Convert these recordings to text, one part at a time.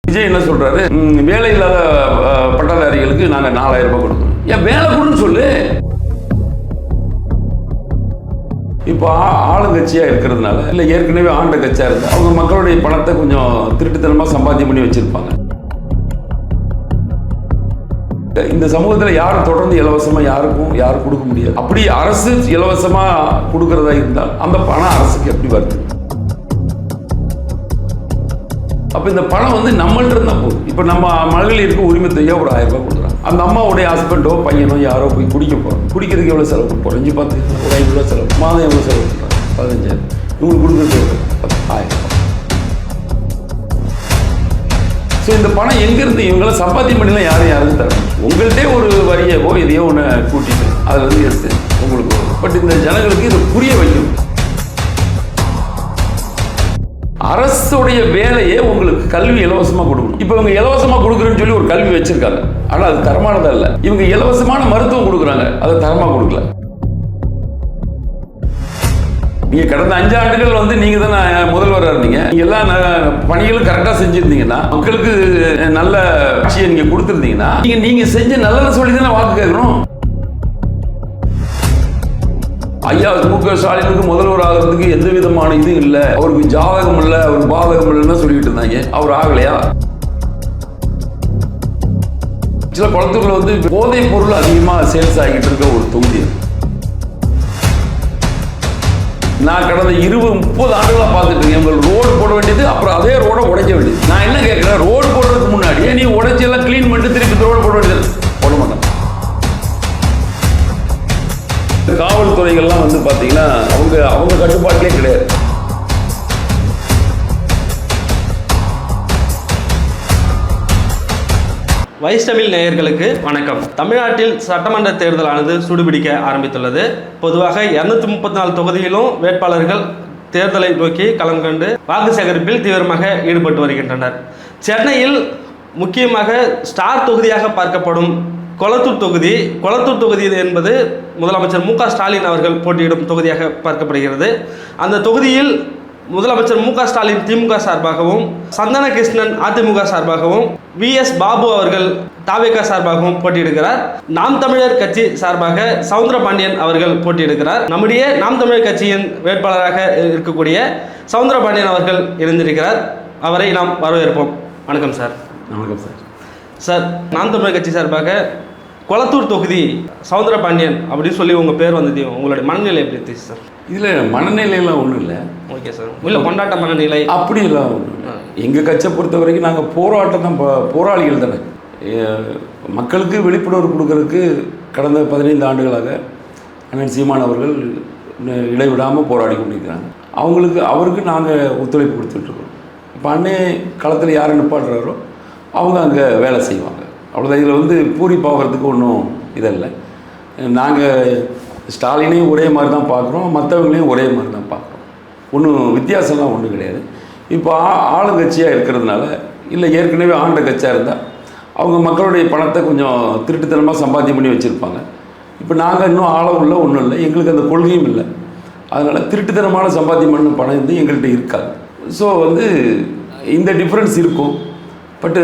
விஜய் என்ன சொல்றாரு, வேலை இல்லாத பட்டதாரிகளுக்கு நாங்கள் 4000 ரூபாய் கொடுக்குறோம். ஏன் வேலை கொடுன்னு சொல்லு. இப்போ ஆளுங்கட்சியாக இருக்கிறதுனால, இல்லை ஏற்கனவே ஆண்ட கட்சியாக இருந்தால் அவங்க மக்களுடைய பணத்தை கொஞ்சம் திருட்டுத்தனமாக சம்பாத்தியம் பண்ணி வச்சிருப்பாங்க. இந்த சமூகத்தில் யாரும் தொடர்ந்து இலவசமாக யாரும் கொடுக்க முடியாது. அப்படி அரசு இலவசமாக கொடுக்கறதா இருந்தால் அந்த பணம் அரசுக்கு எப்படி வருது? அப்போ இந்த பணம் வந்து நம்மள்ட்ட இருந்தால் போதும். இப்போ நம்ம மகளிருக்கு உரிமை தொகையை ஒரு 1000 ரூபாய் கொடுக்குறாங்க. அந்த அம்மாவுடைய ஹஸ்பண்டோ பையனோ யாரோ போய் குடிக்க போகிறோம். குடிக்கிறதுக்கு எவ்வளோ செலவு குறைஞ்சி பார்த்து ஒரு 5 ரூபா செலவு, மாதம் எவ்வளோ செலவு பண்ணுறாங்க? 15,000. இவங்களுக்கு கொடுக்குறது 1000. ஸோ இந்த பணம் எங்கேருந்து இவங்கள சம்பாத்தியம் பண்ணிலாம் யாரும் தரணும். உங்கள்கிட்டே ஒரு வரியவோ எதையோ ஒன்று கூட்டிட்டு அதில் வந்து எடுத்து உங்களுக்கு வரும். பட் இந்த ஜனங்களுக்கு இதை புரிய வைக்கணும். அரசுடைய வேலையே உங்களுக்கு கல்வி இலவசமாக கொடுக்கணும். இப்போ இவங்க இலவசமாக கொடுக்குறேன்னு சொல்லி ஒரு கல்வி வச்சிருக்காங்க, ஆனால் அது தரமானதா இல்லை. இவங்க இலவசமான மருத்துவம் கொடுக்குறாங்க, அதை தரமாக கொடுக்கல. நீங்க கடந்த 5 ஆண்டுகள் வந்து நீங்க தானே முதல்வராக இருந்தீங்க. நீங்க எல்லா பணிகளும் கரெக்டாக செஞ்சிருந்தீங்கன்னா, மக்களுக்கு நல்ல ஆட்சியை நீங்க கொடுத்துருந்தீங்கன்னா, நீங்க செஞ்ச நல்லதை சொல்லி தானே வாக்கு கேட்கணும். ஐயா மு.க. ஸ்டாலினுக்கு முதல்வர் ஆகிறதுக்கு எந்த விதமான இது இல்லை, அவருக்கு ஜாதகம் இல்லை, அவருக்கு பாதகம் இல்லைன்னு சொல்லிட்டு இருந்தாங்க. அவர் ஆகலையா? சில குளத்துக்குள்ள வந்து போதைப் பொருள் அதிகமாக சேல்ஸ் ஆகிட்டு இருக்க ஒரு தொகுதி. நான் கடந்த 20-30 ஆண்டுகளாக பார்த்துட்டு இருக்கேன். உங்களுக்கு ரோடு போட வேண்டியது, அப்புறம் அதே ரோடை உடைக்க வேண்டியது. நான் என்ன கேட்குறேன், ரோடு போடுறதுக்கு முன்னாடியே நீ உடைச்சி எல்லாம் கிளீன் பண்ணிட்டு திருப்பி ரோடு போட வேண்டியது. போட மாட்டேன். காவல்துறைகள்லாம் வந்து பார்த்தீங்கன்னா அவங்க கட்டுப்பாட்டிலே கிடையாது. வைஸ் தமிழ் நேயர்களுக்கு வணக்கம். தமிழ்நாட்டில் சட்டமன்ற தேர்தலானது சூடுபிடிக்க ஆரம்பித்துள்ளது. பொதுவாக 234 தொகுதியிலும் வேட்பாளர்கள் தேர்தலை நோக்கி களம் கண்டு வாக்கு சேகரிப்பில் தீவிரமாக ஈடுபட்டு வருகின்றனர். சென்னையில் முக்கியமாக ஸ்டார் தொகுதியாக பார்க்கப்படும் கொளத்தூர் தொகுதி என்பது முதலமைச்சர் மு.க. ஸ்டாலின் அவர்கள் போட்டியிடும் தொகுதியாக பார்க்கப்படுகிறது. அந்த தொகுதியில் முதலமைச்சர் மு.க. ஸ்டாலின் திமுக சார்பாகவும், சந்தன கிருஷ்ணன் அதிமுக சார்பாகவும், வி.எஸ். பாபு அவர்கள் தாவேகா சார்பாகவும் போட்டியிடுகிறார். நாம் தமிழர் கட்சி சார்பாக சவுந்தரபாண்டியன் அவர்கள் போட்டியிடுகிறார். நம்முடைய நாம் தமிழர் கட்சியின் வேட்பாளராக இருக்கக்கூடிய சவுந்தரபாண்டியன் அவர்கள் இணைந்திருக்கிறார். அவரை நாம் வரவேற்போம். வணக்கம் சார். வணக்கம் சார். சார், நாம் தமிழர் கட்சி சார்பாக கொளத்தூர் தொகுதி சவுந்தரபாண்டியன் அப்படின்னு சொல்லி உங்கள் பேர் வந்தது, உங்களுடைய மனநிலை எப்படி இருந்துச்சு சார்? இதில் மனநிலையெல்லாம் ஒன்றும் இல்லை. Okay sir. இல்லை கொண்டாட்ட மனநிலை அப்படியெல்லாம் எங்கள் கட்சியை பொறுத்த வரைக்கும் நாங்கள் போராட்டம் தான், போராளிகள் தானே. மக்களுக்கு விழிப்புணர்வு கொடுக்கறதுக்கு கடந்த 15 ஆண்டுகளாக அண்ணன் சீமான் அவர்கள் இடைவிடாமல் போராடி கொண்டிருக்கிறாங்க. அவருக்கு நாங்கள் ஒத்துழைப்பு கொடுத்துட்ருக்கோம். இப்போ அண்ணே களத்தில் யார் நிப்பாடுறாரோ அவங்க அங்கே வேலை செய்வாங்க. அவ்வளோதான். இதில் வந்து பூரி போகிறதுக்கு ஒன்றும் இதல்லை. நாங்கள் ஸ்டாலினையும் ஒரே மாதிரி தான் பார்க்குறோம், மற்றவங்களையும் ஒரே மாதிரி தான் பார்க்குறோம். ஒன்றும் வித்தியாசம்லாம் ஒன்றும் கிடையாது. இப்போ ஆளுங்கட்சியாக இருக்கிறதுனால, இல்லை ஏற்கனவே ஆண்ட கட்சியாக இருந்தால் அவங்க மக்களுடைய பணத்தை கொஞ்சம் திருட்டுத்தனமாக சம்பாத்தியம் பண்ணி வச்சுருப்பாங்க. இப்போ நாங்கள் இன்னும் ஆழம் இல்லை, ஒன்றும் இல்லை, எங்களுக்கு அந்த கொள்கையும் இல்லை. அதனால் திருட்டுத்தனமான சம்பாத்தியம் பண்ண பணம் வந்து எங்கள்கிட்ட இருக்காது. ஸோ வந்து இந்த டிஃப்ரென்ஸ் இருக்கும். பட்டு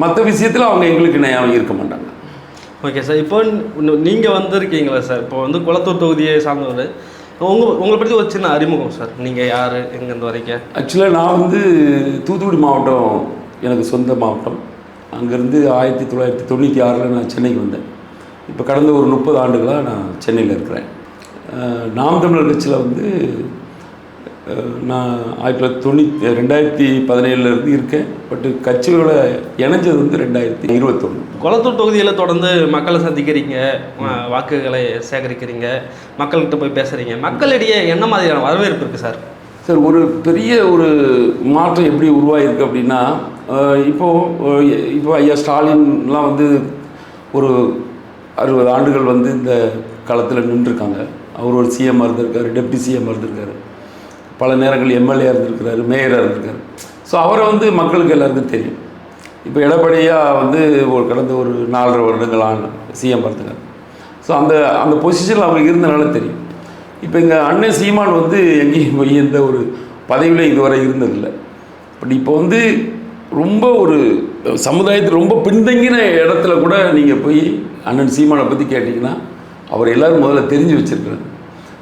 மற்ற விஷயத்தில் அவங்க எங்களுக்கு நியாயம் இருக்க மாட்டாங்க. Okay sir. இப்போ நீங்கள் வந்திருக்கீங்களா சார்? இப்போ வந்து கொளத்தூர் தொகுதியை சார்ந்தவர், உங்களை பற்றி ஒரு சின்ன அறிமுகம் சார். நீங்கள் யார், எங்கேருந்து வரீங்க? ஆக்சுவலாக நான் வந்து தூத்துக்குடி மாவட்டம் எனக்கு சொந்த மாவட்டம். அங்கேருந்து 1996 நான் சென்னைக்கு வந்தேன். இப்போ கடந்த ஒரு 30 ஆண்டுகளாக நான் சென்னையில் இருக்கிறேன். நாம் தமிழர் கட்சியில் வந்து நான் 2017 இருக்கேன். பட்டு கட்சியோட இணைஞ்சது வந்து 2021. கொளத்தூர் தொகுதியில் தொடர்ந்து மக்களை சந்திக்கிறீங்க, வாக்குகளை சேகரிக்கிறீங்க, மக்கள்கிட்ட போய் பேசுகிறீங்க. மக்களிடையே என்ன மாதிரியான வரவேற்பு இருக்குது சார்? சார், ஒரு பெரிய ஒரு மாற்றம் எப்படி உருவாகிருக்கு அப்படின்னா, இப்போ ஐயா ஸ்டாலின்லாம் வந்து ஒரு 60 ஆண்டுகள் வந்து இந்த களத்தில் நின்றுருக்காங்க. அவர் ஒரு சிஎம்மாக இருந்திருக்காரு, டெப்டி சிஎம்மாக இருந்திருக்காரு, பல நேரங்கள் எம்எல்ஏ இருந்திருக்கிறாரு, மேயராக இருந்திருக்காரு. ஸோ அவரை வந்து மக்களுக்கு எல்லாருக்கும் தெரியும். இப்போ எடப்பாடியாக வந்து கடந்த ஒரு 4.5 வருடங்கள் சிஎம் இருந்திருக்காரு. ஸோ அந்த பொசிஷனில் அவருக்கு இருந்தனால தெரியும். இப்போ எங்கள் அண்ணன் சீமான் வந்து எங்கேயும் போய் எந்த ஒரு பதவியில் இதுவரை இருந்ததில்லை. பட் இப்போ வந்து ரொம்ப ஒரு சமுதாயத்தில் ரொம்ப பின்தங்கின இடத்துல கூட நீங்கள் போய் அண்ணன் சீமானை பற்றி கேட்டிங்கன்னா அவர் எல்லோரும் முதல்ல தெரிஞ்சு வச்சுருக்கிறாங்க.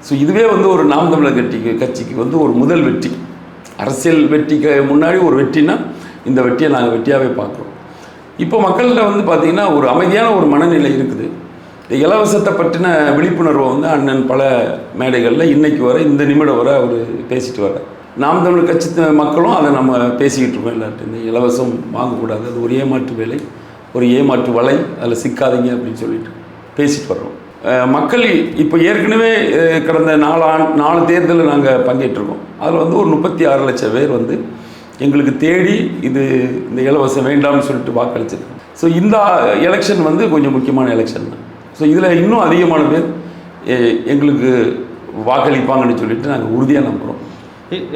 ஸோ இதுவே வந்து ஒரு நாம் தமிழர் கட்சிக்கு வந்து ஒரு முதல் வெற்றி. அரசியல் வெற்றிக்கு முன்னாடி ஒரு வெற்றினா இந்த வெற்றியை நாங்கள் வெற்றியாகவே பார்க்குறோம். இப்போ மக்கள்கிட்ட வந்து பார்த்திங்கன்னா ஒரு அமைதியான ஒரு மனநிலை இருக்குது. இந்த இலவசத்தை பற்றின விழிப்புணர்வை வந்து அண்ணன் பல மேடைகளில் இன்றைக்கு வர இந்த நிமிடம் வர அவர் பேசிட்டு வர நாம் தமிழர் கட்சி மக்களும் அதை நம்ம பேசிக்கிட்டு இருக்கோம். எல்லார்ட்டும் இந்த இலவசம் வாங்கக்கூடாது, அது ஒரு ஏமாற்று வேலை, ஒரு ஏமாற்று வலை, அதில் சிக்காதீங்க அப்படின்னு சொல்லிட்டு பேசிட்டு வர்றோம். மக்கள் இப்போ ஏற்கனவே கடந்த 4 தேர்தலில் நாங்கள் பங்கேற்றிருக்கோம். அதில் வந்து ஒரு 36 லட்சம் பேர் வந்து எங்களுக்கு தேடி இந்த இலவசம் வேண்டாம்னு சொல்லிட்டு வாக்களிச்சிருக்கோம். ஸோ இந்த எலெக்ஷன் வந்து கொஞ்சம் முக்கியமான எலெக்ஷன் தான். ஸோ இதில் இன்னும் அதிகமான பேர் எங்களுக்கு வாக்களிப்பாங்கன்னு சொல்லிட்டு நாங்கள் உறுதியாக நம்புகிறோம்.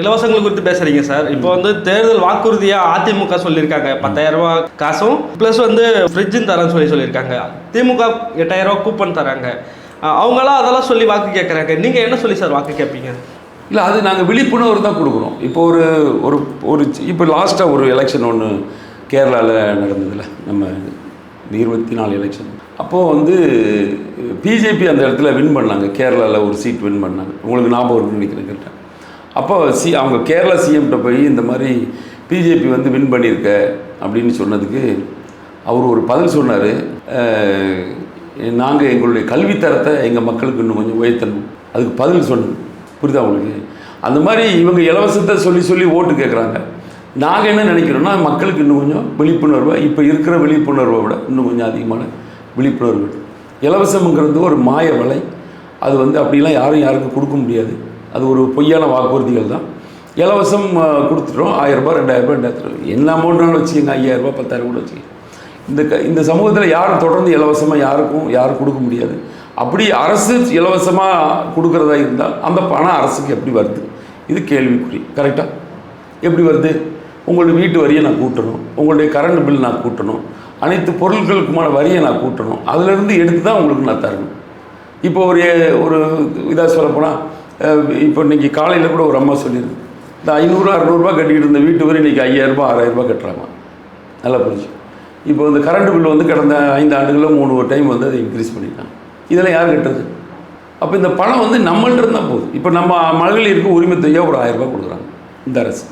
இலவசங்கள் குறித்து பேசுகிறீங்க சார். இப்போ வந்து தேர்தல் வாக்குறுதியாக அதிமுக சொல்லியிருக்காங்க 10,000 ரூபா காசும் ப்ளஸ் வந்து ஃப்ரிட்ஜும் தரேன்னு சொல்லியிருக்காங்க. திமுக 8,000 ரூபா கூப்பன் தராங்க. அவங்களாம் அதெல்லாம் சொல்லி வாக்கு கேட்குறாங்க. நீங்கள் என்ன சொல்லி சார் வாக்கு கேட்பீங்க? இல்லை, அது நாங்கள் விழிப்புணர்வு தான் கொடுக்குறோம். இப்போ ஒரு இப்போ லாஸ்ட்டாக ஒரு எலெக்ஷன் ஒன்று கேரளாவில் நடந்ததில்ல, நம்ம 24 எலெக்ஷன். அப்போது வந்து பிஜேபி அந்த இடத்துல வின் பண்ணாங்க. கேரளாவில் ஒரு சீட் வின் பண்ணாங்க. உங்களுக்கு ஞாபகம் இருக்குன்னு நினைக்கிறேன் கேட்டேன். அப்போ அவங்க கேரளா சிஎம்கிட்ட போய் இந்த மாதிரி பிஜேபி வந்து வின் பண்ணியிருக்க அப்படின்னு சொன்னதுக்கு அவர் ஒரு பதில் சொன்னார். நாங்கள் எங்களுடைய கல்வித்தரத்தை எங்கள் மக்களுக்கு இன்னும் கொஞ்சம் உயர்த்தணும், அதுக்கு பதில் சொன்னது. புரியுதா உங்களுக்கு? அந்த மாதிரி இவங்க இலவசத்தை சொல்லி ஓட்டு கேட்குறாங்க. நாங்கள் என்ன நினைக்கிறோன்னா மக்களுக்கு இன்னும் கொஞ்சம் விழிப்புணர்வை, இப்போ இருக்கிற விழிப்புணர்வை விட இன்னும் கொஞ்சம் அதிகமான விழிப்புணர்வு. இலவசம்ங்கிறது ஒரு மாய வலை. அது வந்து அப்படிலாம் யாருக்கும் கொடுக்க முடியாது. அது ஒரு பொய்யான வாக்குறுதிகள் தான். இலவசம் கொடுத்துட்டோம், 1000 ரூபாய் 2000 ரூபாய் 2000 என்ன அமௌண்ட்னாலும் வச்சுக்கோங்க, 5000 ரூபாய் 10,000 கூட வச்சுக்கோங்க. இந்த சமூகத்தில் யாரும் தொடர்ந்து இலவசமாக யாரும் கொடுக்க முடியாது. அப்படி அரசு இலவசமாக கொடுக்குறதா இருந்தால் அந்த பணம் அரசுக்கு எப்படி வருது? இது கேள்விக்குறி. கரெக்டாக எப்படி வருது? உங்களுடைய வீட்டு வரியை நான் கூட்டணும், உங்களுடைய கரண்ட் பில் நான் கூட்டணும், அனைத்து பொருட்களுக்குமான வரியை நான் கூட்டணும், அதிலிருந்து எடுத்து தான் உங்களுக்கு நான் தரணும். இப்போ ஒரு இதாக சொல்லப்போனால், இப்போ இன்றைக்கி காலையில் கூட ஒரு அம்மா சொல்லியிருக்கு, இந்த 500-600 ரூபா கட்டிக்கிட்டு இருந்த வீட்டு வரி இன்றைக்கி 5000 ரூபா 6000 ரூபா கட்டுறாங்க. நல்லா புரிஞ்சு. இப்போ இந்த கரண்ட் பில் வந்து கடந்த 5 ஆண்டுகளில் 3 டைம் வந்து அதை இன்க்ரீஸ் பண்ணிட்டாங்க. இதெல்லாம் யார் கட்டுறது? அப்போ இந்த பணம் வந்து நம்மள்ட்ட தான் போகுது. இப்போ நம்ம மகளிருக்கு உரிமை தொகையாக ஒரு 1000 ரூபா கொடுக்குறாங்க இந்த அரசு.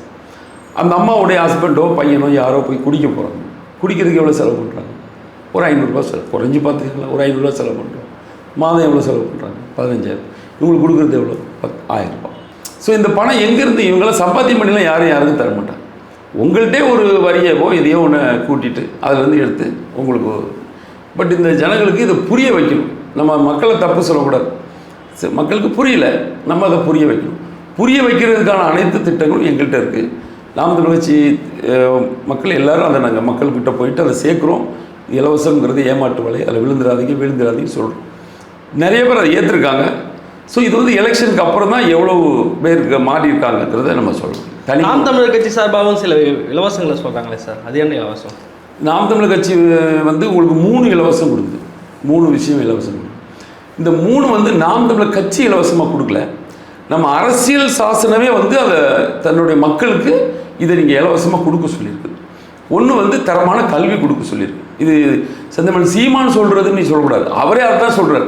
அந்த அம்மாவுடைய ஹஸ்பண்டோ பையனோ யாரோ போய் குடிக்க போகிறாங்க. குடிக்கிறதுக்கு எவ்வளோ செலவு பண்ணுறாங்க? ஒரு 500 ரூபா செலவு. குறைஞ்சி பார்த்துக்கலாம், ஒரு 500 ரூபா செலவு பண்ணுறோம். மாதம் எவ்வளோ செலவு பண்ணுறாங்க? 15,000. இவங்களுக்கு கொடுக்குறது எவ்வளோ? 1000 ரூபா. ஸோ இந்த பணம் எங்கேருந்து இவங்களாம் சம்பாத்தியம் பண்ணிலாம் யாருக்கும் தர மாட்டாங்க. உங்கள்கிட்டே ஒரு வரியவோ எதையோ ஒன்று கூட்டிட்டு அதிலேருந்து எடுத்து உங்களுக்கு. பட் இந்த ஜனங்களுக்கு இதை புரிய வைக்கணும். நம்ம மக்களை தப்பு சொல்லக்கூடாது. மக்களுக்கு புரியல, நம்ம அதை புரிய வைக்கணும். புரிய வைக்கிறதுக்கான அனைத்து திட்டங்களும் எங்கள்கிட்ட இருக்குது. நாம் தமிழர் கட்சி மக்கள் எல்லோரும் அதை நாங்கள் மக்கள்கிட்ட போயிட்டு அதை சேர்க்குறோம். இலவசங்கிறது ஏமாற்று வலை, அதில் விழுந்துடாதீங்கன்னு சொல்கிறோம். நிறைய பேர் அதை ஏற்றிருக்காங்க. ஸோ இது வந்து எலெக்ஷனுக்கு அப்புறம் தான் எவ்வளோ பேருக்கு மாறி இருக்காங்கிறத நம்ம சொல்கிறோம். நாம் தமிழர் கட்சி சார்பாகவும் சில இலவசங்களை சொல்கிறாங்களே சார், அது என்ன இலவசம்? நாம் தமிழர் கட்சி வந்து உங்களுக்கு 3 இலவசம் கொடுக்குது. 3 விஷயம் இலவசம் கொடுக்குது. இந்த 3 வந்து நாம் தமிழர் கட்சி இலவசமாக கொடுக்கல. நம்ம அரசியல் சாசனமே வந்து அதை தன்னுடைய மக்களுக்கு இதை நீங்கள் இலவசமாக கொடுக்க சொல்லியிருக்கு. ஒன்று வந்து தரமான கல்வி கொடுக்க சொல்லியிருக்கு. இது செந்தமிழ் சீமான் சொல்கிறதுன்னு நீ சொல்லக்கூடாது, அவரே அதுதான் சொல்கிறார்.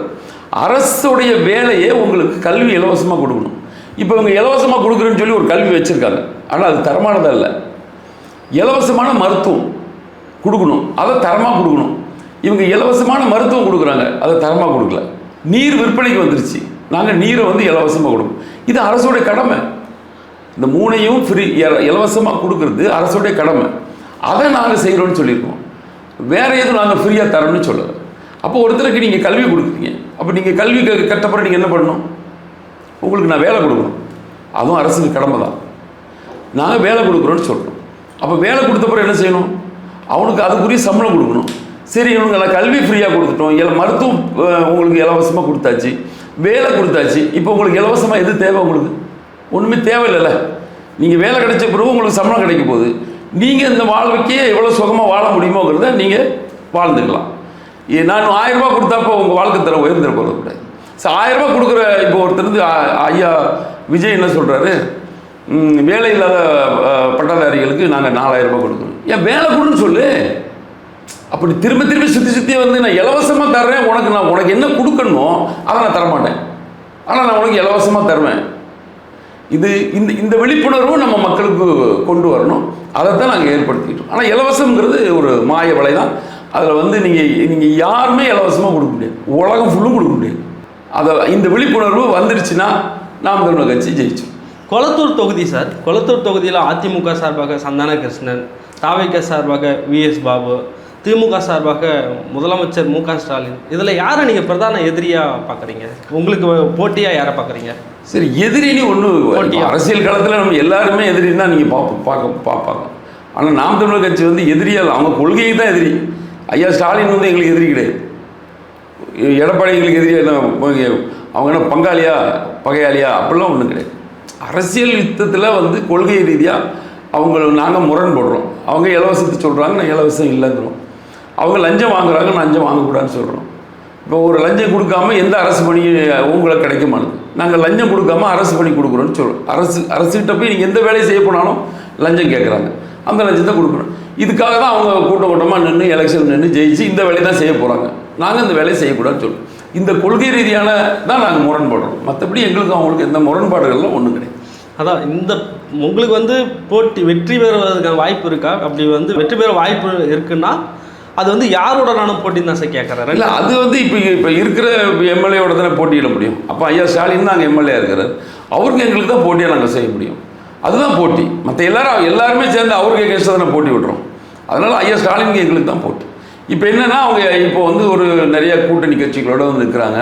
அரசுடைய வேலையே உங்களுக்கு கல்வி இலவசமாக கொடுக்கணும். இப்போ இவங்க இலவசமாக கொடுக்குறேன்னு சொல்லி ஒரு கல்வி வச்சுருக்காங்க, ஆனால் அது தரமானதாக இல்லை. இலவசமான மருத்துவம் கொடுக்கணும், அதை தரமாக கொடுக்கணும். இவங்க இலவசமான மருத்துவம் கொடுக்குறாங்க, அதை தரமாக கொடுக்கல. நீர் விற்பனைக்கு வந்துருச்சு, நாங்கள் நீரை வந்து இலவசமாக கொடுக்கணும். இது அரசுடைய கடமை. இந்த 3ஐயும் ஃப்ரீ இலவசமாக கொடுக்குறது அரசுடைய கடமை. அதை நாங்கள் செய்கிறோன்னு சொல்லியிருக்கோம். வேறு எதுவும் நாங்கள் ஃப்ரீயாக தரோன்னு சொல்லலை. அப்போ ஒருத்தருக்கு நீங்கள் கல்வி கொடுக்குறீங்க, அப்போ நீங்கள் கல்வி கட்டப்புறம் நீங்கள் என்ன பண்ணணும்? உங்களுக்கு நான் வேலை கொடுக்கணும், அதுவும் அரசுக்கு கடமை தான். நாங்கள் வேலை கொடுக்குறோன்னு சொல்கிறோம். அப்போ வேலை கொடுத்தப்பறம் என்ன செய்யணும்? அவனுக்கு அதுக்குரிய சம்பளம் கொடுக்கணும். சரி, இவனுக்கு நான் கல்வி ஃப்ரீயாக கொடுத்துட்டோம், மருத்துவம் உங்களுக்கு இலவசமாக கொடுத்தாச்சு, வேலை கொடுத்தாச்சு. இப்போ உங்களுக்கு இலவசமாக எது தேவை? உங்களுக்கு ஒன்றுமே தேவையில்லைல்ல. நீங்கள் வேலை கிடைச்ச பிறகு உங்களுக்கு சம்பளம் கிடைக்க போகுது. நீங்கள் இந்த வாழ்க்கையே எவ்வளோ சுகமாக வாழ முடியுமோங்கிறத நீங்கள் வாழ்ந்துக்கலாம். நான் 1000 ரூபா கொடுத்தாப்போ உங்கள் வாழ்க்கை தர உயர்ந்துட போகிறது கூடாது. ஸோ 1000 ரூபா கொடுக்குற இப்போ ஒருத்தருந்து ஐயா விஜய் என்ன சொல்கிறாரு? வேலை இல்லாத பட்டதாரிகளுக்கு நாங்கள் 4000 ரூபா கொடுக்கணும். ஏன் வேலை கொடுன்னு சொல்லு. அப்படி திரும்ப திரும்ப சுற்றி வந்து நான் இலவசமாக தர்றேன், உனக்கு என்ன கொடுக்கணுமோ அதை நான் தரமாட்டேன், ஆனால் நான் உனக்கு இலவசமாக தருவேன். இது இந்த விழிப்புணர்வும் நம்ம மக்களுக்கு கொண்டு வரணும். அதைத்தான் நாங்கள் ஏற்படுத்திக்கிட்டோம். ஆனால் இலவசங்கிறது ஒரு மாய வலை தான். அதில் வந்து நீங்கள் யாருமே இலவசமாக கொடுக்க முடியாது, உலகம் ஃபுல்லும் கொடுக்க முடியாது. இந்த விழிப்புணர்வு வந்துருச்சுன்னா நாம் தமிழர் கட்சி ஜெயிச்சோம். கொளத்தூர் தொகுதி சார், கொளத்தூர் தொகுதியில் அதிமுக சார்பாக சந்தான கிருஷ்ணன், தாவேக சார்பாக VS பாபு, திமுக சார்பாக முதலமைச்சர் MK ஸ்டாலின், இதில் யாரை நீங்கள் பிரதான எதிரியாக பார்க்குறீங்க? உங்களுக்கு போட்டியாக யாரை பார்க்குறீங்க? சரி, எதிரின்னு ஒன்று அரசியல் காலத்தில் நம்ம எல்லாருமே எதிரின்னு தான் நீங்கள் பார்ப்பாங்க. ஆனால் நாம் தமிழர் கட்சி வந்து எதிரியால் அவங்க கொள்கைக்கு தான் எதிரி. ஐயா ஸ்டாலின் வந்து எங்களுக்கு எதிரி கிடையாது, எடப்பாடி எங்களுக்கு எதிரியாக, அவங்க என்ன பங்காளியா பகையாளியா அப்படிலாம் ஒன்றும் கிடையாது. அரசியல் யுத்தத்தில் வந்து கொள்கை ரீதியாக நாங்கள் முரண்படுறோம். அவங்க இலவசத்தை சொல்கிறாங்க, நான் இலவசம் இல்லைங்கிறோம். அவங்க லஞ்சம் வாங்குறாங்க, லஞ்சம் வாங்கக்கூடாதுன்னு சொல்கிறோம். இப்போ ஒரு லஞ்சம் கொடுக்காம எந்த அரசு பணி உங்களுக்கு கிடைக்க மாட்டேங்குது. நாங்கள் லஞ்சம் கொடுக்காம அரசு பணி கொடுக்குறோன்னு சொல்கிறோம். அரசுகிட்ட போய் நீங்கள் எந்த வேலையை செய்ய போனாலும் லஞ்சம் கேட்குறாங்க, அந்த லஞ்சத்தை கொடுக்குறோம். இதுக்காக தான் அவங்க கூட்டமாக நின்று எலெக்ஷன் நின்று ஜெயிச்சு இந்த வேலையை தான் செய்ய போகிறாங்க. நாங்கள் இந்த வேலையை செய்யக்கூடாதுன்னு சொல்லுவோம். இந்த கொள்கை ரீதியான தான் நாங்கள் முரண்படுறோம். மற்றபடி எங்களுக்கு அவங்களுக்கு எந்த முரண்பாடுகள்லாம் ஒன்றும் கிடையாது. அதான் உங்களுக்கு வந்து போட்டி வெற்றி பெறுவதற்கான வாய்ப்பு இருக்கா? அப்படி வந்து வெற்றி பெற வாய்ப்பு இருக்குன்னா அது வந்து யாரோடனான போட்டின்னு தான் சார் கேட்குறாரு. இல்லை, அது வந்து இப்போ இருக்கிற எம்எல்ஏவோட தானே போட்டியிட முடியும். அப்போ ஐயா ஸ்டாலின் தான் அங்கே எம்எல்ஏ இருக்கிறார், அவருக்கு எங்களுக்கு தான் போட்டியாக நாங்கள் செய்ய முடியும். அதுதான் போட்டி. மற்ற எல்லாருமே சேர்ந்து அவருக்கு எகென்ஸ்டாக தானே போட்டி விடுறோம். அதனால் ஐயா ஸ்டாலினுக்கு எங்களுக்கு தான் போட்டி. இப்போ என்னென்னா அவங்க இப்போ வந்து ஒரு நிறைய கூட்டணி கட்சிகளோட வந்து இருக்கிறாங்க,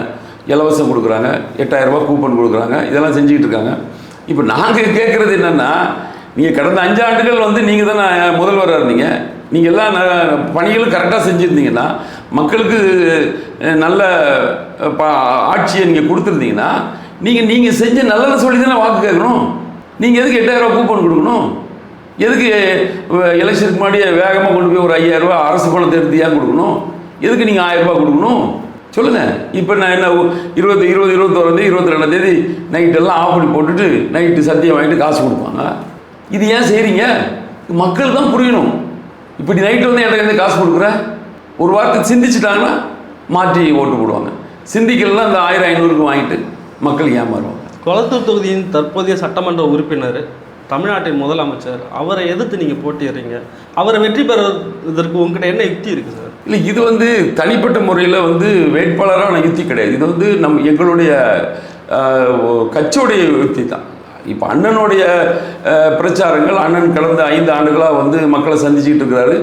இலவசம் கொடுக்குறாங்க, 8000 ரூபா கூப்பன் கொடுக்குறாங்க, இதெல்லாம் செஞ்சுக்கிட்டு இருக்காங்க. இப்போ நாங்கள் கேட்குறது என்னென்னா, நீங்கள் கடந்த 5 ஆண்டுகள் வந்து நீங்கள் தானே முதல்வராக இருந்தீங்க, நீங்கள் எல்லாம் பணிகளும் கரெக்டாக செஞ்சுருந்தீங்கன்னா, மக்களுக்கு நல்ல ஆட்சியை நீங்கள் கொடுத்துருந்தீங்கன்னா, நீங்கள் செஞ்ச நல்லதை சொல்லி தானே வாக்கு கேட்கணும். நீங்கள் எதுக்கு 8000 ரூபா கூப்பன் கொடுக்கணும்? எதுக்கு எலெக்ஷனுக்கு முன்னாடியே வேகமாக கொண்டு போய் ஒரு 5000 ரூபா அரசு பணத்தை எடுத்து ஏன் கொடுக்கணும்? எதுக்கு நீங்கள் 1000 ரூபா கொடுக்கணும் சொல்லுங்கள். இப்போ நான் என்ன 21 22 நைட்டெல்லாம் ஆஃப் பண்ணி போட்டுட்டு நைட்டு சத்தியம் வாங்கிட்டு காசு கொடுப்பாங்க. இது ஏன் செய்கிறீங்க? மக்கள் தான் புரியணும். இப்படி நைட்டு வந்து எனக்கு காசு கொடுக்குற ஒரு வாரத்தை சிந்திச்சுட்டாங்கன்னா மாற்றி ஓட்டு போடுவாங்க. சிந்திக்கலாம் இந்த 1000 500க்கு வாங்கிட்டு மக்கள் ஏமாறுவாங்க. கொளத்தூர் தொகுதியின் தற்போதைய சட்டமன்ற உறுப்பினர், தமிழ்நாட்டின் முதலமைச்சர், அவரை எதிர்த்து நீங்கள் போட்டிடுறீங்க. அவரை வெற்றி பெறுவதற்கு உங்ககிட்ட என்ன யுக்தி இருக்குது சார்? இல்லை, இது வந்து தனிப்பட்ட முறையில் வந்து வேட்பாளரான யுக்தி கிடையாது. இது வந்து எங்களுடைய கட்சியுடைய யுக்தி தான். இப்போ அண்ணனுடைய பிரச்சாரங்கள், அண்ணன் கடந்த 5 ஆண்டுகளாக வந்து மக்களை சந்திச்சுக்கிட்டு இருக்கிறாரு.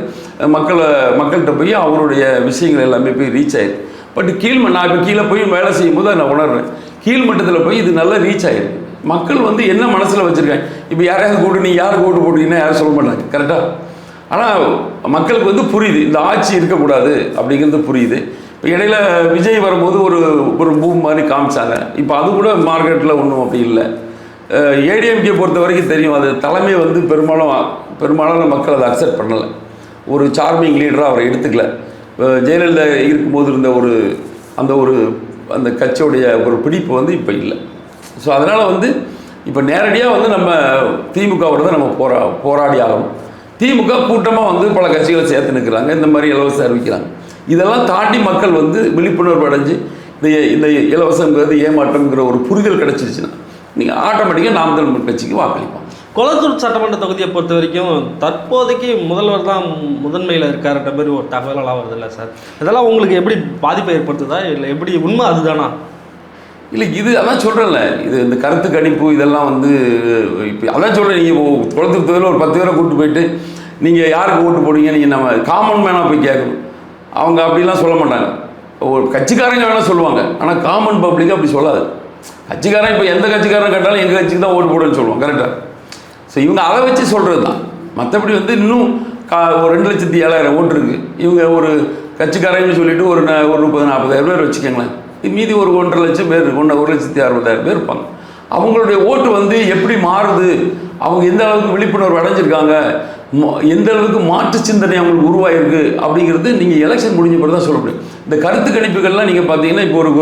மக்கள்கிட்ட போய் அவருடைய விஷயங்கள் எல்லாமே போய் ரீச் ஆயிருக்கு. பட் நான் இப்போ கீழே போய் வேலை செய்யும் போது நான் உணர்றேன், கீழ்மட்டத்தில் போய் இது நல்லா ரீச் ஆயிருக்கு. மக்கள் வந்து என்ன மனசில் வச்சுருக்காங்க, இப்போ யாரையாவது கூட்டு நீ யார் ஓட்டு போட்டீங்கன்னா யாரும் சொல்ல மாட்டாங்க கரெக்டாக. ஆனால் மக்களுக்கு வந்து புரியுது இந்த ஆட்சி இருக்கக்கூடாது அப்படிங்கிறது புரியுது. இப்போ இடையில விஜய் வரும்போது ஒரு பூம் மாதிரி காமிச்சாங்க. இப்போ அது கூட மார்க்கெட்டில் ஒன்றும் அப்படி இல்லை. ஏடிஎம்கே பொறுத்த வரைக்கும் தெரியும், அது தலைமை வந்து பெரும்பாலான மக்கள் அதை அக்செப்ட் பண்ணலை. ஒரு சார்மிங் லீடராக அவரை எடுத்துக்கல. ஜெயலலிதா இருக்கும்போது இருந்த அந்த கட்சியுடைய ஒரு பிடிப்பு வந்து இப்போ இல்லை. ஸோ அதனால் வந்து இப்போ நேரடியாக வந்து நம்ம திமுகவோட தான் நம்ம போராடி ஆகணும். திமுக கூட்டமாக வந்து பல கட்சிகளை சேர்த்து நிற்கிறாங்க, இந்த மாதிரி இலவசம் அறிவிக்கிறாங்க. இதெல்லாம் தாண்டி மக்கள் வந்து விழிப்புணர்வு அடைஞ்சு இந்த இலவசங்கிறது ஏமாற்றம்ங்கிற ஒரு புரிதல் கிடச்சிருச்சுன்னா நீங்கள் ஆட்டோமேட்டிக்காக நாம் தமிழர் கட்சிக்கு வாக்களிப்போம். கொளத்தூர் சட்டமன்ற தொகுதியை பொறுத்த வரைக்கும் தற்போதைக்கு முதல்வர் தான் முதன்மையில் இருக்காருன்ற மாதிரி ஒரு தகவலெல்லாம் வருது இல்லை சார்? இதெல்லாம் உங்களுக்கு எப்படி பாதிப்பை ஏற்படுத்துதா, இல்லை எப்படி உண்மை அதுதானா? இல்லை, இது அதான் சொல்கிறேன்ல, இது இந்த கருத்து கணிப்பு இதெல்லாம் வந்து இப்போ அதான் சொல்கிறேன். நீங்கள் கொளத்தூர் தொகுதியில் ஒரு 10 பேரை கூப்பிட்டு போயிட்டு நீங்கள் யாருக்கு ஓட்டு போடுவீங்க, நீங்கள் நம்ம காமன் மேனாக போய் கேட்கணும். அவங்க அப்படிலாம் சொல்ல மாட்டாங்க. ஒரு கட்சிக்காரங்க வேணால் சொல்லுவாங்க, ஆனால் காமன் பப்ளிக் அப்படி சொல்லாது. கட்சிக்காரன் இப்போ எந்த கட்சிக்காரன் கேட்டாலும் எங்கள் கட்சிக்கு தான் ஓட்டு போடுன்னு சொல்லுவோம் கரெக்டாக. ஸோ இவங்க அதை வச்சு சொல்கிறது தான். மற்றபடி வந்து இன்னும் ஒரு 2,07,000 ஓட்டு இருக்குது. இவங்க ஒரு கட்சிக்காரங்கன்னு சொல்லிவிட்டு ஒரு 30,000-40,000 பேர் வச்சுக்கோங்களேன். மீதி ஒரு 1.5 லட்சம் பேர் 1,60,000 பேர் இருப்பாங்க. அவங்களுடைய ஓட்டு வந்து எப்படி மாறுது, அவங்க எந்த அளவுக்கு விழிப்புணர்வு அடைஞ்சிருக்காங்க, எந்த அளவுக்கு மாற்று சிந்தனை அவங்களுக்கு உருவாயிருக்கு அப்படிங்கிறது நீங்கள் எலெக்ஷன் முடிஞ்ச பிறகு தான் சொல்ல முடியும். இந்த கருத்து கணிப்புகள்லாம் நீங்கள் பார்த்தீங்கன்னா இப்போ ஒரு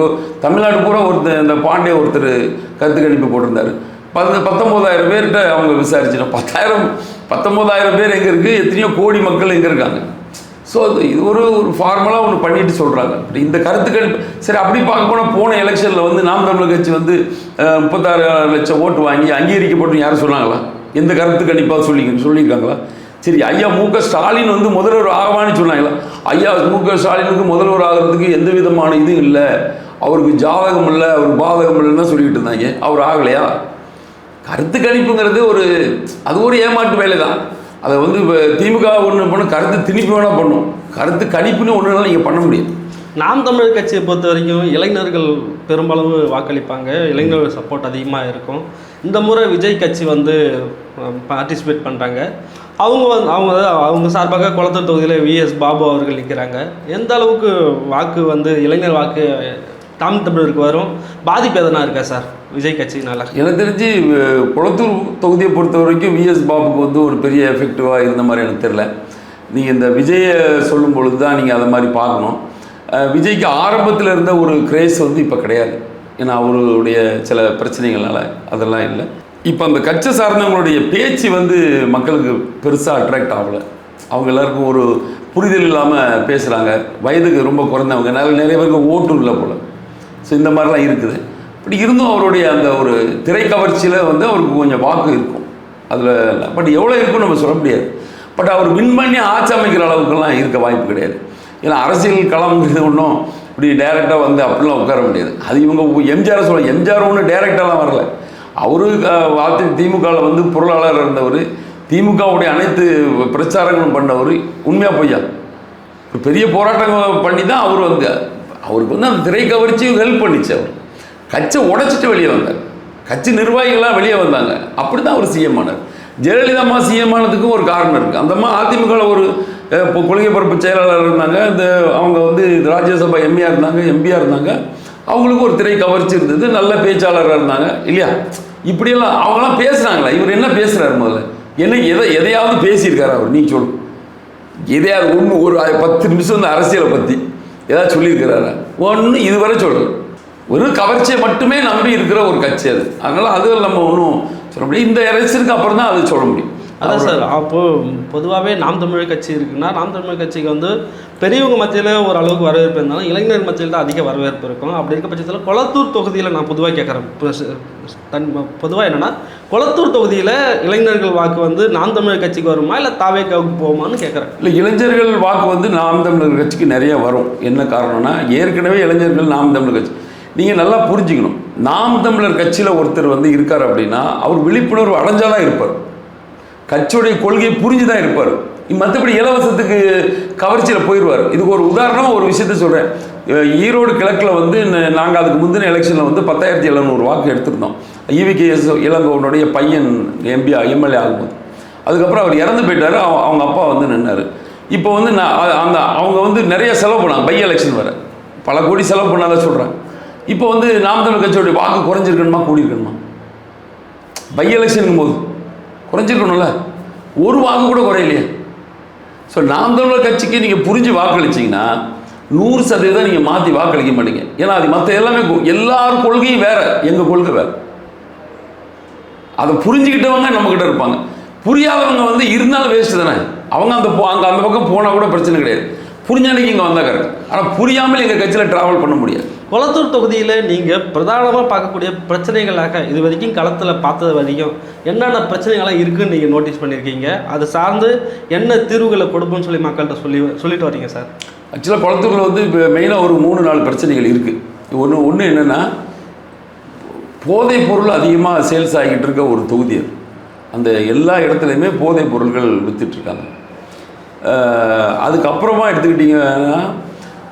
தமிழ்நாடு பூரா இந்த பாண்டே ஒருத்தர் கருத்து கணிப்பு போட்டிருந்தார். 19,000 பேர்கிட்ட அவங்க விசாரிச்சுனா 10,000 19,000 பேர் எங்கே இருக்குது, எத்தனையோ கோடி மக்கள் எங்கே இருக்காங்க. ஸோ இது ஒரு ஃபார்மலாக ஒன்று பண்ணிட்டு சொல்கிறாங்க. அப்படி இந்த கருத்து கணிப்பு சரி அப்படி பார்க்க போனால் போன எலெக்ஷனில் வந்து நாம் தமிழர் கட்சி வந்து 36 லட்சம் ஓட்டு வாங்கி அங்கீகரிக்கப்பட்டு யாரும் சொன்னாங்களா? எந்த கருத்து கணிப்பாக சொல்லியிருக்காங்களா? சரி, ஐயா மு.க. ஸ்டாலின் வந்து முதல்வர் ஆகவான்னு சொன்னாங்களா? ஐயா மு.க. ஸ்டாலினுக்கு முதல்வர் ஆகிறதுக்கு எந்த விதமான இதுவும் இல்லை, அவருக்கு ஜாதகம் இல்லை, அவர் பாதகம் இல்லைன்னு தான் சொல்லிக்கிட்டு இருந்தாங்க. அவர் ஆகலையா? கருத்து கணிப்புங்கிறது அது ஒரு ஏமாற்று வேலை தான். அதை வந்து இப்போ திமுக ஒன்று பண்ணும், கருத்து திணிப்பு வேணால் பண்ணும், கருத்து கணிப்புன்னு ஒன்றுனாலும் நீங்கள் பண்ண முடியும். நாம் தமிழர் கட்சியை பொறுத்த வரைக்கும் இளைஞர்கள் பெரும்பளவு வாக்களிப்பாங்க, இளைஞர்கள் சப்போர்ட் அதிகமாக இருக்கும். இந்த முறை விஜய் கட்சி வந்து பார்ட்டிசிபேட் பண்ணுறாங்க. அவங்க சார்பாக குளத்தூர் தொகுதியில் விஎஸ் பாபு அவர்கள் நிற்கிறாங்க. எந்த அளவுக்கு வாக்கு வந்து இளைஞர் வாக்கு நாம் தமிழருக்கு வரும், பாதிப்பு எதனா இருக்கா சார் விஜய் கட்சினால? எனக்கு தெரிஞ்சு குளத்தூர் தொகுதியை பொறுத்த வரைக்கும் விஎஸ் பாபுக்கு வந்து ஒரு பெரிய எஃபெக்டிவாக இருந்த மாதிரி எனக்கு தெரியல. நீங்கள் இந்த விஜயை சொல்லும் பொழுது தான் நீங்கள் அதை மாதிரி பார்க்கணும். விஜய்க்கு ஆரம்பத்தில் இருந்த ஒரு கிரேஸ் வந்து இப்போ கிடையாது. ஏன்னா அவருடைய சில பிரச்சனைகள்னால அதெல்லாம் இல்லை. இப்போ அந்த கட்சி சார்ந்தவங்களுடைய பேச்சு வந்து மக்களுக்கு பெருசாக அட்ராக்ட் ஆகலை. அவங்க எல்லாருக்கும் ஒரு புரிதல் இல்லாமல் பேசுகிறாங்க. வயதுக்கு ரொம்ப குறைந்தவங்க, நிறைய பேருக்கு ஓட்டும் இல்லை போல். ஸோ இந்த மாதிரிலாம் இருக்குது. இப்படி இருந்தும் அவருடைய அந்த ஒரு திரை கவர்ச்சியில் வந்து அவருக்கு கொஞ்சம் வாக்கு இருக்கும் அதில். பட் எவ்வளோ இருக்குன்னு நம்ம சொல்ல முடியாது. பட் அவர் வின் பண்ணி ஆட்சி அமைக்கிற அளவுக்குலாம் இருக்க வாய்ப்பு கிடையாது. ஏன்னா அரசியல் களம்ங்கிறது ஒன்றும் இப்படி டைரெக்டாக வந்து அப்படிலாம் உட்கார முடியாது. அது இவங்க எம்ஜிஆர் சொல்ல, எம்ஜிஆர் ஒன்றும் டைரெக்டாலாம் வரல. அவரு திமுகவில் வந்து பொருளாளர் இருந்தவர், திமுகவுடைய அனைத்து பிரச்சாரங்களும் பண்ணவர். உண்மையாக பொய்யா? ஒரு பெரிய போராட்டம் பண்ணி தான் அவர் வந்து அவருக்கு வந்து அந்த திரை கவர்ச்சி ஹெல்ப் பண்ணிச்சு. அவர் கட்சி உடைச்சிட்டு வெளியே வந்தார், கட்சி நிர்வாகிகள்லாம் வெளியே வந்தாங்க. அப்படி தான் அவர் சிஎம் ஆனார். ஜெயலலிதா அம்மா சிஎம் ஆனதுக்கும் ஒரு காரணம் இருக்குது. அந்த அம்மா அதிமுகவில் ஒரு கொள்கை பரப்பு செயலாளர் இருந்தாங்க. அவங்க வந்து ராஜ்யசபா எம்பியாக இருந்தாங்க. அவங்களுக்கு ஒரு திரை கவர்ச்சி இருந்தது, நல்ல பேச்சாளராக இருந்தாங்க இல்லையா? இப்படியெல்லாம் அவங்களாம் பேசுகிறாங்களா? இவர் என்ன பேசுகிறார்? முதல்ல எதையாவது பேசியிருக்காரு அவர்? நீ சொல்லு, எதையாவது ஒரு 10 நிமிஷம் இந்த அரசியலை பற்றி ஏதாவது சொல்லியிருக்கிறாரா? ஒன்றும் இதுவரை சொல்லலை. ஒரு கவர்ச்சியை மட்டுமே நம்பி இருக்கிற ஒரு கட்சி அது. அதனால் அது நம்ம ஒன்றும் சொல்ல முடியும். இந்த எலெக்ஷனுக்கு அப்புறம் தான் அது சொல்ல முடியும். அதான் சார், அப்போது பொதுவாகவே நாம் தமிழர் கட்சி இருக்குன்னா, நாம் தமிழர் கட்சிக்கு வந்து பெரியவங்க மத்தியில் ஒரு அளவுக்கு வரவேற்பு இருந்தாலும் இளைஞர் மத்தியில் தான் அதிக வரவேற்பு இருக்கும். அப்படி இருக்க பட்சத்தில் குளத்தூர் தொகுதியில் நான் பொதுவாக கேட்குறேன், பொதுவாக என்னென்னா குளத்தூர் தொகுதியில் இளைஞர்கள் வாக்கு வந்து நாம் தமிழர் கட்சிக்கு வருமா இல்லை தாவேக்காவுக்கு போகுமான்னு கேட்குறேன். இல்லை, இளைஞர்கள் வாக்கு வந்து நாம் தமிழர் கட்சிக்கு நிறைய வரும். என்ன காரணம்னா, ஏற்கனவே இளைஞர்கள் நாம் தமிழர் கட்சி நீங்கள் நல்லா புரிஞ்சுக்கணும். நாம் தமிழர் கட்சியில் ஒருத்தர் வந்து இருக்கார் அப்படின்னா அவர் விழிப்புணர்வு அடைஞ்சாதான் இருப்பார், கட்சியுடைய கொள்கையை புரிஞ்சு தான் இருப்பார். மற்றபடி இலவசத்துக்கு கவர்ச்சியில் போயிடுவார். இதுக்கு ஒரு உதாரணமாக ஒரு விஷயத்த சொல்கிறேன். ஈரோடு கிழக்கில் வந்து நாங்கள் அதுக்கு முந்தின எலெக்ஷனில் வந்து 10,700 வாக்கு எடுத்திருந்தோம். EVKS இளங்கோவனுடைய பையன் எம்எல்ஏ ஆகும்போது. அதுக்கப்புறம் அவர் இறந்து போயிட்டார். அவங்க அப்பா வந்து நின்னார். இப்போ வந்து அவங்க வந்து நிறைய செலவு பண்ணாங்க. பை எலெக்ஷன் வர பல கோடி செலவு பண்ணாத சொல்கிறாங்க. இப்போ வந்து நாம் தமிழர் கட்சியோடைய வாக்கு குறைஞ்சிருக்கணுமா கூடியிருக்கணுமா? பை எலெக்ஷனுங்கும் போது குறைஞ்சிருக்கணும்ல, ஒரு வாக்கு கூட குறையிலையே. ஸோ நாம் தமிழர் கட்சிக்கு நீங்கள் புரிஞ்சு வாக்களிச்சிங்கன்னா 100% நீங்கள் மாற்றி வாக்களிக்க மாட்டீங்க. ஏன்னா அது மற்ற எல்லாரும் கொள்கையும் வேறு, எங்கள் கொள்கை வேறு. அதை புரிஞ்சுக்கிட்டவங்க நம்மக்கிட்ட இருப்பாங்க. புரியாதவங்க வந்து இருந்தாலும் வேஸ்ட்டு தானே. அவங்க அந்த பக்கம் போனால் கூட பிரச்சனை கிடையாது. புரிஞ்ச அன்றைக்கி இங்கே வந்தால் கரெக்ட். ஆனால் புரியாமல் எங்கள் கட்சியில் ட்ராவல் பண்ண முடியாது. குளத்தூர் தொகுதியில் நீங்கள் பிரதானமாக பார்க்கக்கூடிய பிரச்சனைகளாக இது வரைக்கும் களத்தில் பார்த்தது வரைக்கும் என்னென்ன பிரச்சனைகள்லாம் இருக்குதுன்னு நீங்கள் நோட்டீஸ் பண்ணியிருக்கீங்க? அது சார்ந்து என்ன தீர்வுகளை கொடுப்போம்னு சொல்லி மக்கள்கிட்ட சொல்லிட்டு வரீங்க சார்? ஆக்சுவலாக குளத்தூரில் வந்து இப்போ மெயினாக ஒரு 3-4 பிரச்சனைகள் இருக்குது. ஒன்று என்னென்னா, போதைப் பொருள் அதிகமாக சேல்ஸ் ஆகிக்கிட்டு இருக்க ஒரு தொகுதி அது. அந்த எல்லா இடத்துலையுமே போதைப் பொருள்கள் விற்றுட்ருக்காங்க. அதுக்கப்புறமா எடுத்துக்கிட்டிங்கன்னா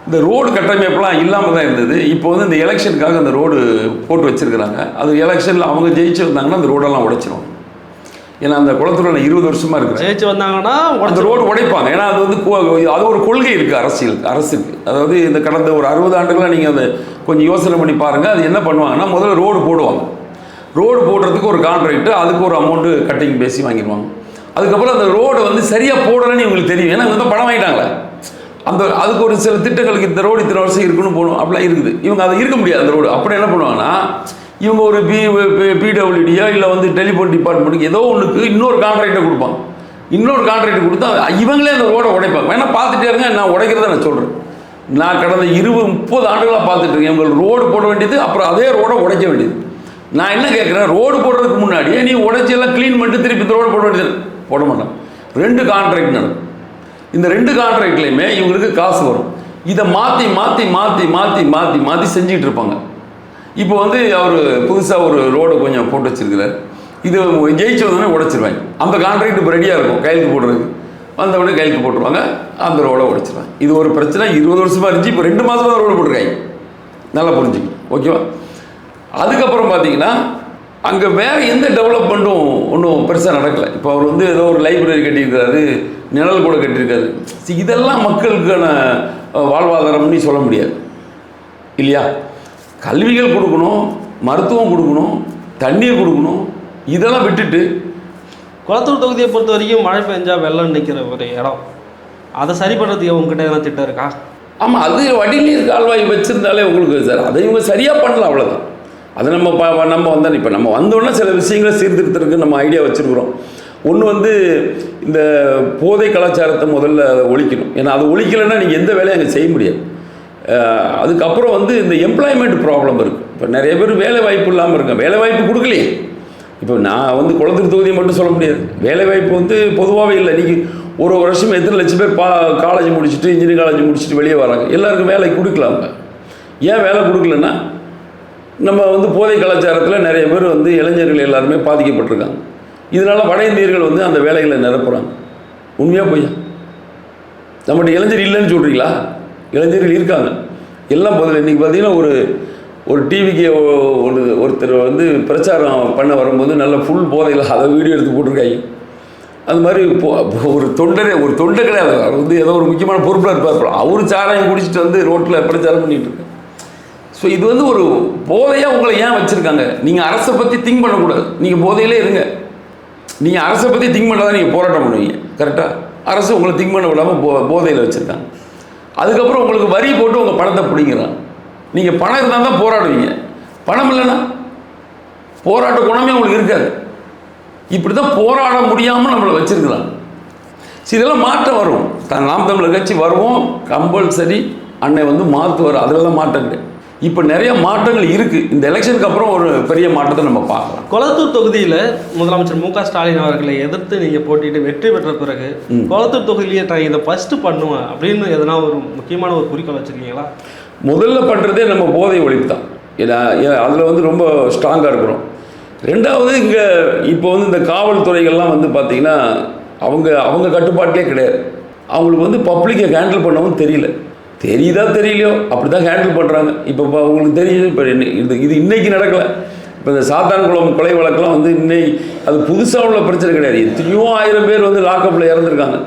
இந்த ரோடு கட்டமைப்பெலாம் இல்லாமல் தான் இருந்தது. இப்போ வந்து இந்த எலெக்ஷனுக்காக அந்த ரோடு போட்டு வச்சுருக்கிறாங்க. அது எலெக்ஷனில் அவங்க ஜெயிச்சிருந்தாங்கன்னா அந்த ரோடெல்லாம் உடைச்சிரும். ஏன்னா அந்த குளத்தூரில் 20 வருஷமாக இருக்கிறேன். ஜெயிச்சு வந்தாங்கன்னா அந்த ரோடு உடைப்பாங்க. ஏன்னா அது வந்து அது ஒரு கொள்கை இருக்குது அரசுக்கு. அதாவது இந்த கடந்த ஒரு 60 ஆண்டுகளாக நீங்கள் அதை கொஞ்சம் யோசனை பண்ணி பாருங்கள். அது என்ன பண்ணுவாங்கன்னா, முதல்ல ரோடு போடுவாங்க. ரோடு போடுறதுக்கு ஒரு கான்ட்ராக்ட், அதுக்கு ஒரு அமௌண்ட்டு கட்டிங் பேசி வாங்கிடுவாங்க. அதுக்கப்புறம் அந்த ரோடு வந்து சரியாக போடலைன்னு இவங்களுக்கு தெரியும். ஏன்னா இவங்க பணம் வாங்கிட்டாங்களே. அதுக்கு ஒரு சில திட்டங்களுக்கு இந்த ரோடு இத்தனை வருஷம் இருக்குன்னு போகணும் அப்படிலாம் இருக்குது. இவங்க அதை இருக்க முடியாது அந்த ரோடு. அப்புறம் என்ன பண்ணுவாங்கன்னா, இவங்க ஒரு பிடபிள்யூடியோ இல்லை வந்து டெலிஃபோன் டிபார்ட்மெண்ட்டுக்கு ஏதோ ஒன்றுக்கு இன்னொரு கான்ட்ராக்டை கொடுப்பாங்க. இன்னொரு கான்ட்ராக்ட் கொடுத்தா இவங்களே அந்த ரோடை உடைப்பாங்க. வேணா பார்த்துட்டே இருங்க, நான் உடைக்கிறத நான் சொல்கிறேன். நான் கடந்த 20-30 ஆண்டுகளாக பார்த்துட்டு இருக்கேன். இவங்க ரோடு போட வேண்டியது, அப்புறம் அதே ரோடை உடைக்க வேண்டியது. நான் என்ன கேட்குறேன், ரோடு போடுறதுக்கு முன்னாடியே நீ உடைச்செல்லாம் க்ளீன் பண்ணிட்டு திருப்பி ரோடு போட வேண்டியது. போட மாட்டேன். 2 கான்ட்ராக்ட் நடக்கும். இந்த 2 கான்ட்ராக்ட்லையுமே இவங்களுக்கு காசு வரும். இதை மாற்றி மாற்றி மாற்றி மாற்றி மாற்றி மாற்றி செஞ்சுக்கிட்டு இருப்பாங்க. இப்போ வந்து அவர் புதுசாக ஒரு ரோடு கொஞ்சம் போட்டு வச்சிருக்கிறார். இது ஜெயிச்சு வந்தோடனே உடைச்சிருவாங்க. அந்த கான்ட்ராக்ட் இப்போ ரெடியாக இருக்கும் கையெழுத்து போடுறதுக்கு. வந்தவுடனே கையெழுத்து போட்டுருவாங்க, அந்த ரோடை உடைச்சிருவாங்க. இது ஒரு பிரச்சனை. 20 வருஷமாக இருந்துச்சு. இப்போ 2 மாதமாக தான் ரோடு போட்டிருக்காங்க. நல்லா புரிஞ்சுக்கணும், ஓகேவா? அதுக்கப்புறம் பார்த்தீங்கன்னா அங்கே வேறு எந்த டெவலப்மெண்ட்டும் ஒன்றும் பெருசாக நடக்கலை. இப்போ அவர் வந்து ஏதோ ஒரு லைப்ரரி கட்டியிருக்காரு, நிழல் கூட கட்டியிருக்காரு. இதெல்லாம் மக்களுக்கான வாழ்வாதாரம்னு சொல்ல முடியாது இல்லையா? கல்விகள் கொடுக்கணும், மருத்துவம் கொடுக்கணும், தண்ணீர் கொடுக்கணும். இதெல்லாம் விட்டுட்டு குளத்தூர் தொகுதியை பொறுத்த வரைக்கும் மழை பெஞ்சா வெள்ளம் நிற்கிற ஒரு இடம், அதை சரி பண்ணுறதுக்கு உங்ககிட்ட எதனா திட்டம் இருக்கா? ஆமாம், அது வடிநீர் கால்வாய் வச்சுருந்தாலே உங்களுக்கு சார், அதை இவங்க சரியாக பண்ணலாம், அவ்வளோதான். அதை நம்ம வந்தால் இப்போ நம்ம வந்தோடனே சில விஷயங்களை சீர்திருத்தத்துக்கு நம்ம ஐடியா வச்சுருக்குறோம். ஒன்று வந்து இந்த போதை கலாச்சாரத்தை முதல்ல அதை ஒழிக்கணும். ஏன்னா அது ஒழிக்கலைன்னா நீங்கள் எந்த வேலையும் அங்கே செய்ய முடியாது. அதுக்கப்புறம் வந்து இந்த எம்ப்ளாய்மெண்ட் ப்ராப்ளம் இருக்குது. இப்போ நிறைய பேர் வேலை வாய்ப்பு இல்லாமல் இருக்காங்க. வேலை வாய்ப்பு கொடுக்கலையே. இப்போ நான் வந்து குளத்தூர் தொகுதியை மட்டும் சொல்ல முடியாது. வேலை வாய்ப்பு வந்து பொதுவாகவே இல்லை. இன்றைக்கி ஒரு வருஷம் எத்தனை லட்சம் பேர் காலேஜ் முடிச்சுட்டு, இன்ஜினியரிங் காலேஜ் முடிச்சுட்டு வெளியே வராங்க. எல்லாருக்கும் வேலை கொடுக்கலாம். ஏன் வேலை கொடுக்கலன்னா, நம்ம வந்து போதை கலாச்சாரத்தில் நிறைய பேர் வந்து இளைஞர்கள் எல்லாருமே பாதிக்கப்பட்டிருக்காங்க. இதனால் வட இந்தியர்கள் வந்து அந்த வேலைகளை நிரப்புகிறாங்க. உண்மையாக போய் நம்மகிட்ட இளைஞர் இல்லைன்னு சொல்கிறீங்களா? இளைஞர்கள் இருக்காங்க. எல்லாம் பதில். இன்றைக்கி பார்த்தீங்கன்னா ஒரு டிவிக்கு ஒருத்தர் வந்து பிரச்சாரம் பண்ண வரும்போது நல்ல ஃபுல் போதையில் அதை வீடியோ எடுத்து போட்டிருக்காங்க. அது மாதிரி ஒரு தொண்டை கிடையாது, அவர் வந்து ஏதோ ஒரு முக்கியமான பொறுப்பில் இருப்பார். அவர் சாராயம் குடிச்சிட்டு வந்து ரோட்டில் பிரச்சாரம் பண்ணிகிட்டு இருக்காங்க. ஸோ இது வந்து ஒரு போதையாக உங்களை ஏன் வச்சுருக்காங்க? நீங்கள் அரசை பற்றி திங்க் பண்ணக்கூடாது. நீங்கள் போதையிலே இருங்க. நீங்கள் அரசை பற்றி திங்க் பண்ணால் தான் நீங்கள் போராட்டம் பண்ணுவீங்க. கரெக்டாக? அரசு உங்களை திங்க் பண்ண விடாமல் போதையில் வச்சுருக்காங்க. அதுக்கப்புறம் உங்களுக்கு வரி போட்டு உங்கள் பணத்தை பிடிங்கிறாங்க. நீங்கள் பணம் இருந்தால் தான் போராடுவீங்க. பணம் இல்லைன்னா போராட்ட குணமே உங்களுக்கு இருக்காது. இப்படி தான் போராட முடியாமல் நம்மளை வச்சுருக்கிறாங்க. சரி, இதெல்லாம் மாற்றம் வரும். நாம் தமிழர் கட்சி வருவோம், கம்பல்சரி அன்னை வந்து மாற்றுவார். அதிலெல்லாம் மாற்றம் கிடையாது. இப்போ நிறைய மாற்றங்கள் இருக்குது. இந்த எலெக்ஷனுக்கு அப்புறம் ஒரு பெரிய மாற்றத்தை நம்ம பார்க்கலாம். குளத்தூர் தொகுதியில் முதலமைச்சர் மு க ஸ்டாலின் அவர்களை எதிர்த்து நீங்கள் போட்டிட்டு வெற்றி பெற்ற பிறகு குளத்தூர் தொகுதியிலேயே நான் இதை ஃபஸ்ட்டு பண்ணுவேன் அப்படின்னு எதனா ஒரு முக்கியமான ஒரு குறிக்கோள் வச்சுருக்கீங்களா? முதல்ல பண்ணுறதே நம்ம போதை ஒழிப்பு தான். ஏன்னா அதில் வந்து ரொம்ப ஸ்ட்ராங்காக இருக்கிறோம். ரெண்டாவது இங்கே இப்போ வந்து இந்த காவல்துறைகள்லாம் வந்து பார்த்திங்கன்னா அவங்க கட்டுப்பாட்டிலே கிடையாது. அவங்களுக்கு வந்து பப்ளிக்கை ஹேண்டில் பண்ணவும் தெரியுதா தெரியலையோ அப்படி தான் ஹேண்டில் பண்ணுறாங்க. இப்போ உங்களுக்கு தெரியுது. இப்போ இது இன்றைக்கி நடக்கலை. இப்போ இந்த சாத்தான்குளம் கொலை வழக்கெல்லாம் வந்து அது புதுசாக உள்ள பிரச்சனை கிடையாது. எத்தனையோ 1000 பேர் வந்து லாக்கப்பில் இறந்துருக்காங்க.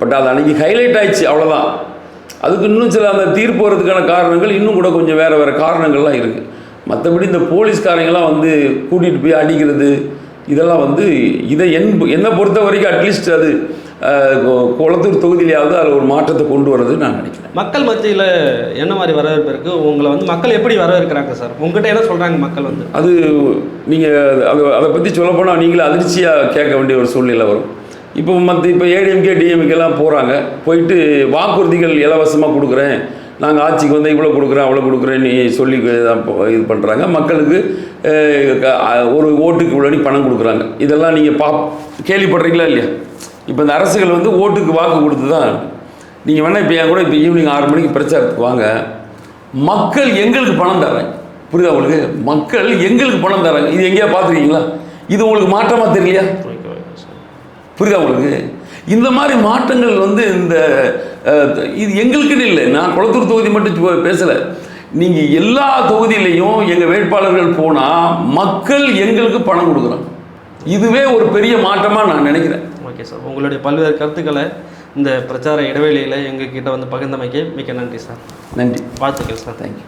பட் அது அன்றைக்கி ஹைலைட் ஆயிடுச்சு, அவ்வளோதான். அதுக்கு இன்னும் சில அந்த தீர்ப்பு வரதுக்கான காரணங்கள் இன்னும் கூட கொஞ்சம் வேறு காரணங்கள்லாம் இருக்குது. மற்றபடி இந்த போலீஸ்காரங்கெல்லாம் வந்து கூட்டிகிட்டு போய் அடிக்கிறது இதெல்லாம் வந்து என்னை பொறுத்த வரைக்கும் அட்லீஸ்ட் அது குளத்தூர் தொகுதியிலாவது அதில் ஒரு மாற்றத்தை கொண்டு வரது நான் நினைக்கிறேன். மக்கள் மத்தியில் என்ன மாதிரி வரவேற்பு இருக்குது? உங்களை வந்து மக்கள் எப்படி வரவேற்கிறாங்க சார்? உங்கள்கிட்ட என்ன சொல்கிறாங்க மக்கள் வந்து? அது நீங்கள் அதை பற்றி சொல்லப்போனால் நீங்களே அதிர்ச்சியாக கேட்க வேண்டிய ஒரு சூழ்நிலை வரும். இப்போ ஏடிஎம்கே டிஎம்கேலாம் போகிறாங்க. போயிட்டு வாக்குறுதிகள் இலவசமாக கொடுக்குறேன், நாங்கள் ஆட்சிக்கு வந்து இவ்வளோ கொடுக்குறேன் அவ்வளோ கொடுக்குறேன்னு சொல்லி இது பண்ணுறாங்க. மக்களுக்கு ஒரு ஓட்டுக்கு இவ்வளோ பணம் கொடுக்குறாங்க. இதெல்லாம் நீங்கள் கேள்விப்படுறீங்களா இல்லையா? இப்போ இந்த அரசுகள் வந்து ஓட்டுக்கு வாக்கு கொடுத்து தான். நீங்கள் வேணால் இப்போ என் கூட இப்போ ஈவினிங் 6 மணிக்கு பிரச்சாரத்துக்கு வாங்க, மக்கள் எங்களுக்கு பணம் தர்றாங்க. புரியுதா உங்களுக்கு? மக்கள் எங்களுக்கு பணம் தர்றாங்க. இது எங்கேயா பார்த்துருக்கீங்களா? இது உங்களுக்கு மாற்றமாக தெரியலையா? புரியுதா உங்களுக்கு? இந்த மாதிரி மாற்றங்கள் வந்து இது எங்களுக்குன்னு இல்லை. நான் குளத்தூர் தொகுதி மட்டும் பேசலை. நீங்கள் எல்லா தொகுதியிலையும் எங்கள் வேட்பாளர்கள் போனால் மக்கள் எங்களுக்கு பணம் கொடுக்குறாங்க. இதுவே ஒரு பெரிய மாற்றமாக நான் நினைக்கிறேன். ஓகே சார், உங்களுடைய பல்வேறு கருத்துக்களை இந்த பிரச்சார இடைவெளியில் எங்ககிட்ட வந்து பகிர்ந்தமைக்கு மிக்க நன்றி சார். நன்றி, வாழ்த்துக்கள் சார். தேங்க்யூ.